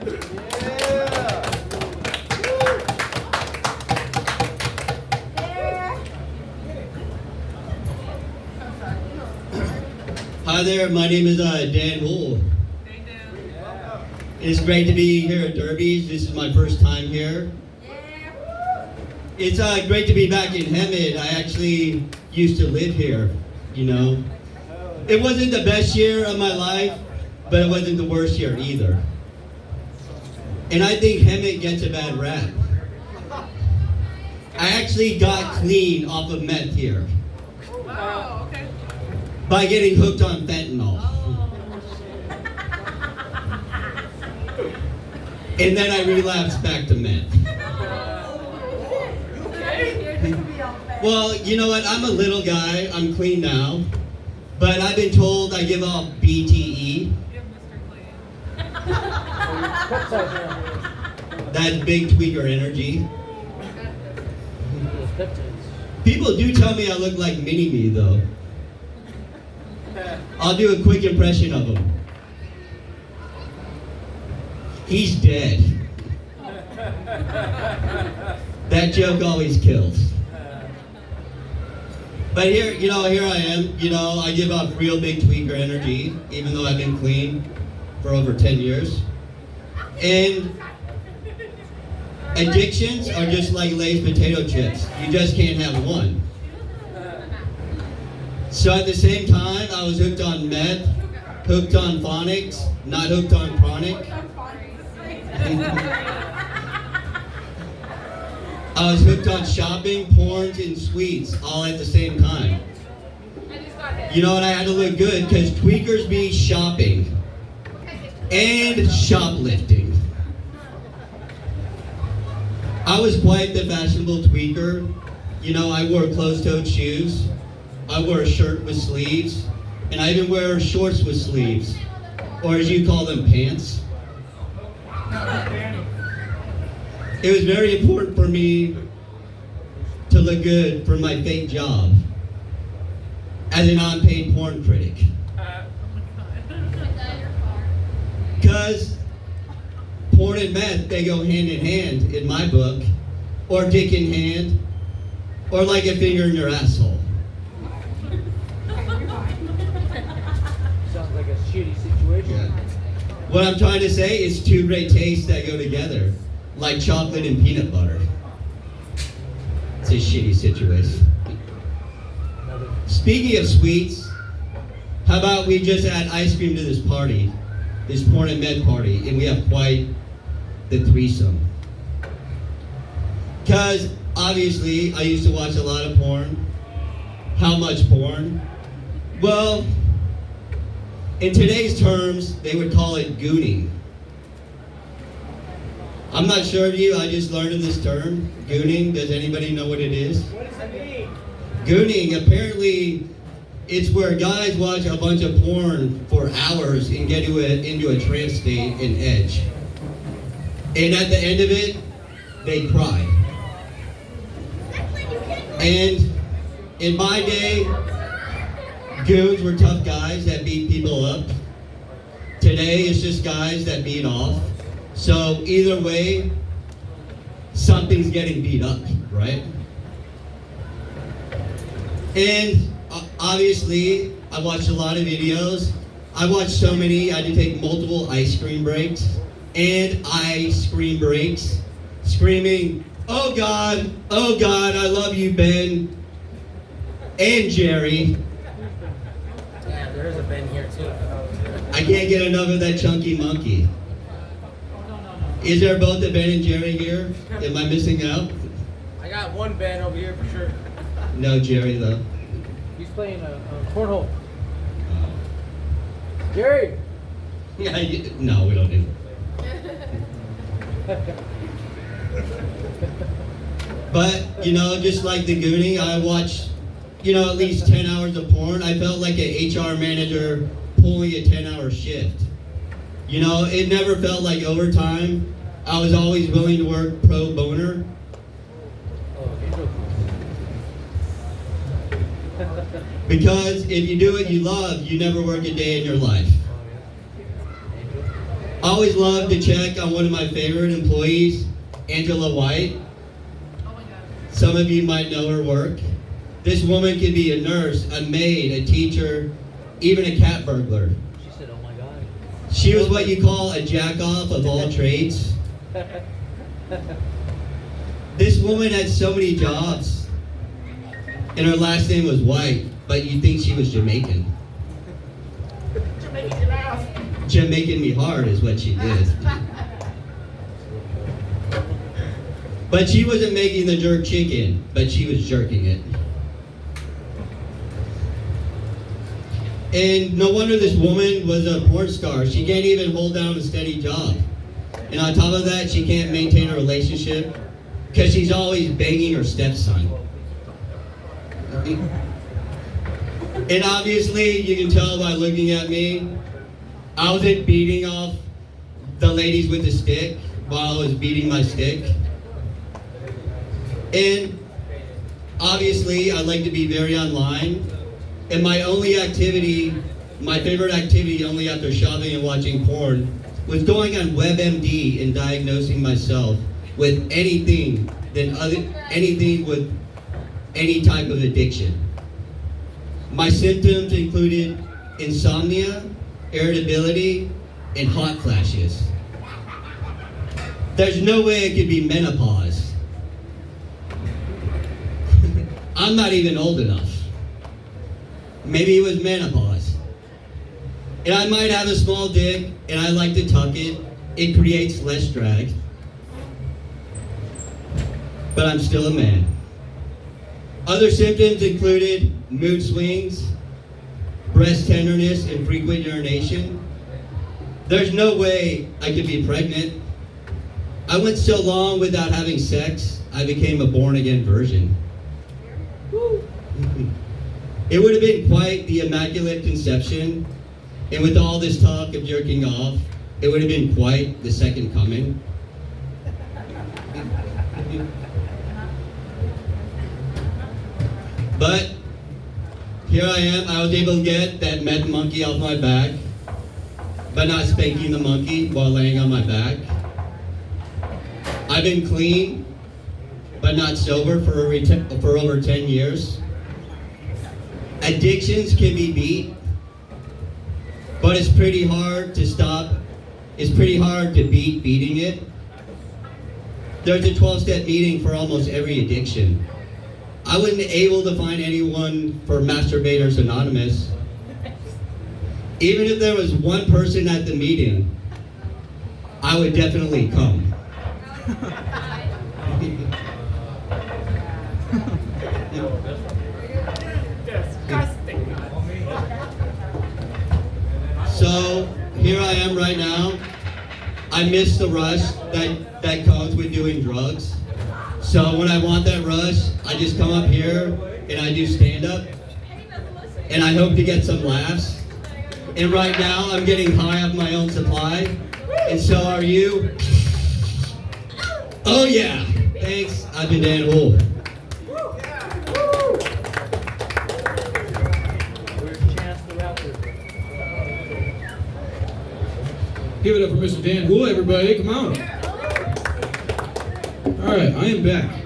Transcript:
Hi there, my name is Dan Hull. It's great to be here at Derby's. This is my first time here. It's great to be back in Hemet. I actually used to live here, you know. It wasn't the best year of my life, but it wasn't the worst year either. And I think Hemet gets a bad rap. I actually got clean off of meth here. Wow, okay. By getting hooked on fentanyl. And then I relapsed back to meth. Well, you know what? I'm a little guy. I'm clean now. But I've been told I give off BTE. That's big tweaker energy. People do tell me I look like Mini-Me, though. I'll do a quick impression of him. He's dead. That joke always kills. But here I am. You know, I give off real big tweaker energy, even though I've been clean for over 10 years. And addictions are just like Lay's potato chips. You just can't have one. So at the same time, I was hooked on meth, hooked on phonics, not hooked on chronic. I was hooked on shopping, porns, and sweets all at the same time. You know, and I had to look good because tweakers be shopping and shoplifting. I was quite the fashionable tweaker. You know, I wore closed-toed shoes. I wore a shirt with sleeves. And I even wear shorts with sleeves. Or as you call them, pants. It was very important for me to look good for my fake job as an unpaid porn critic. Because porn and meth, they go hand in hand in my book, or dick in hand, or like a finger in your asshole. Sounds like a shitty situation. Yeah. What I'm trying to say is two great tastes that go together, like chocolate and peanut butter. It's a shitty situation. Speaking of sweets, how about we just add ice cream to this party, this porn and med party, and we have quite the threesome. Because obviously I used to watch a lot of porn. How much porn? Well, in today's terms, they would call it gooning. I'm not sure of you, I just learned of this term, gooning. Does anybody know what it is? What does it mean? Gooning, apparently, it's where guys watch a bunch of porn for hours and get into a trance state and edge. And at the end of it, they cry. And in my day, goons were tough guys that beat people up. Today, it's just guys that beat off. So either way, something's getting beat up, right? And obviously, I watched a lot of videos. I watched so many, I had to take multiple ice cream breaks and ice cream breaks, screaming, oh God, I love you, Ben and Jerry. Yeah, there is a Ben here too. I can't get enough of that chunky monkey. Is there both a Ben and Jerry here? Am I missing out? I got one Ben over here for sure. No Jerry though. He's playing a cornhole. Jerry! Yeah, no, we don't do that. But, you know, just like the Goonie, I watched, you know, at least 10 hours of porn. I felt like an HR manager pulling a 10-hour shift. You know, it never felt like overtime. I was always willing to work pro boner. Because if you do what you love, you never work a day in your life. I always love to check on one of my favorite employees, Angela White. Oh my God. Some of you might know her work. This woman could be a nurse, a maid, a teacher, even a cat burglar. She said, "Oh my God." She was what you call a jack-off of all trades. This woman had so many jobs, and her last name was White, but you'd think she was Jamaican. Jamaican me hard is what she did. But she wasn't making the jerk chicken, but she was jerking it. And no wonder this woman was a porn star. She can't even hold down a steady job. And on top of that, she can't maintain a relationship because she's always banging her stepson. And obviously, you can tell by looking at me, I wasn't beating off the ladies with the stick while I was beating my stick. And obviously, I like to be very online. And my only activity, my favorite activity only after shopping and watching porn, was going on WebMD and diagnosing myself with anything with any type of addiction. My symptoms included insomnia, irritability, and hot flashes. There's no way it could be menopause. I'm not even old enough. Maybe it was menopause. And I might have a small dick, and I like to tuck it. It creates less drag. But I'm still a man. Other symptoms included mood swings, breast tenderness, and frequent urination. There's no way I could be pregnant. I went so long without having sex, I became a born-again virgin. It would have been quite the immaculate conception, and with all this talk of jerking off, it would have been quite the second coming. But here I am. I was able to get that meth monkey off my back, but not spanking the monkey while laying on my back. I've been clean, but not sober for over 10 years. Addictions can be beat, but it's pretty hard to stop. It's pretty hard to beat beating it. There's a 12-step meeting for almost every addiction. I wasn't able to find anyone for Masturbators Anonymous. Even if there was one person at the meeting, I would definitely come. Disgusting. So here I am right now. I miss the rush that comes with doing drugs. So when I want that rush, I just come up here and I do stand-up. And I hope to get some laughs. And right now, I'm getting high off my own supply. And so are you. Oh yeah. Thanks. I've been Dan Hull. Give it up for Mr. Dan Hull, everybody. Come on. All right, I am back.